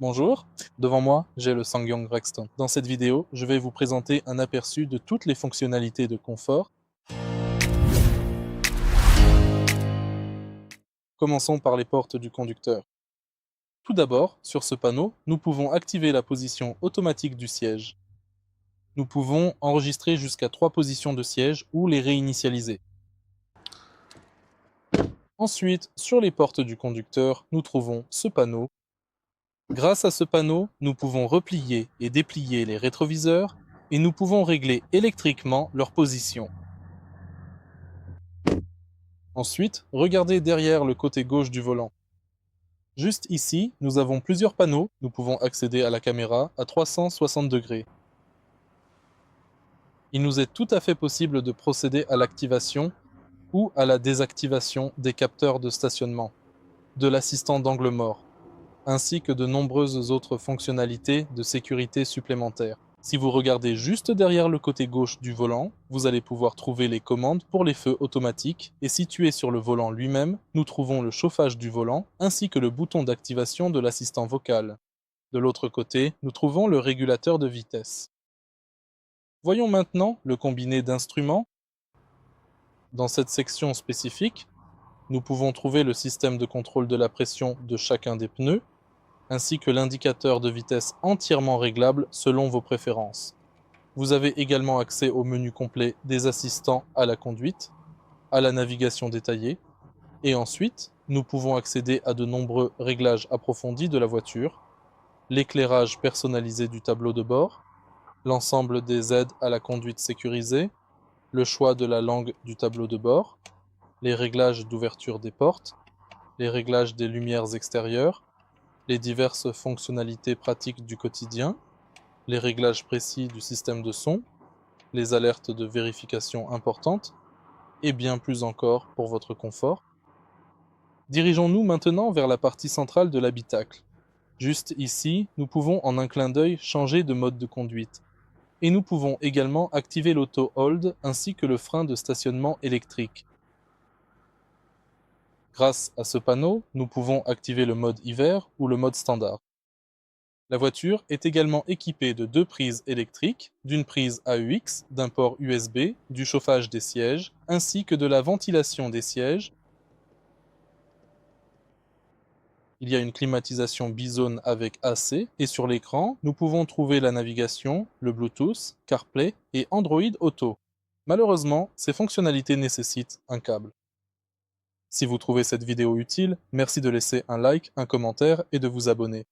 Bonjour, devant moi j'ai le SsangYong Rexton. Dans cette vidéo, je vais vous présenter un aperçu de toutes les fonctionnalités de confort. Commençons par les portes du conducteur. Tout d'abord, sur ce panneau, nous pouvons activer la position automatique du siège. Nous pouvons enregistrer jusqu'à 3 positions de siège ou les réinitialiser. Ensuite, sur les portes du conducteur, nous trouvons ce panneau. Grâce à ce panneau, nous pouvons replier et déplier les rétroviseurs et nous pouvons régler électriquement leur position. Ensuite, regardez derrière le côté gauche du volant. Juste ici, nous avons plusieurs panneaux. Nous pouvons accéder à la caméra à 360 degrés. Il nous est tout à fait possible de procéder à l'activation ou à la désactivation des capteurs de stationnement, de l'assistant d'angle mort, ainsi que de nombreuses autres fonctionnalités de sécurité supplémentaires. Si vous regardez juste derrière le côté gauche du volant, vous allez pouvoir trouver les commandes pour les feux automatiques et situé sur le volant lui-même, nous trouvons le chauffage du volant ainsi que le bouton d'activation de l'assistant vocal. De l'autre côté, nous trouvons le régulateur de vitesse. Voyons maintenant le combiné d'instruments. Dans cette section spécifique, nous pouvons trouver le système de contrôle de la pression de chacun des pneus, ainsi que l'indicateur de vitesse entièrement réglable selon vos préférences. Vous avez également accès au menu complet des assistants à la conduite, à la navigation détaillée, et ensuite, nous pouvons accéder à de nombreux réglages approfondis de la voiture, l'éclairage personnalisé du tableau de bord, l'ensemble des aides à la conduite sécurisée, le choix de la langue du tableau de bord, les réglages d'ouverture des portes, les réglages des lumières extérieures, les diverses fonctionnalités pratiques du quotidien, les réglages précis du système de son, les alertes de vérification importantes, et bien plus encore pour votre confort. Dirigeons-nous maintenant vers la partie centrale de l'habitacle. Juste ici, nous pouvons en un clin d'œil changer de mode de conduite. Et nous pouvons également activer l'auto-hold ainsi que le frein de stationnement électrique. Grâce à ce panneau, nous pouvons activer le mode hiver ou le mode standard. La voiture est également équipée de 2 prises électriques, d'une prise AUX, d'un port USB, du chauffage des sièges, ainsi que de la ventilation des sièges. Il y a une climatisation bizone avec AC, et sur l'écran, nous pouvons trouver la navigation, le Bluetooth, CarPlay et Android Auto. Malheureusement, ces fonctionnalités nécessitent un câble. Si vous trouvez cette vidéo utile, merci de laisser un like, un commentaire et de vous abonner.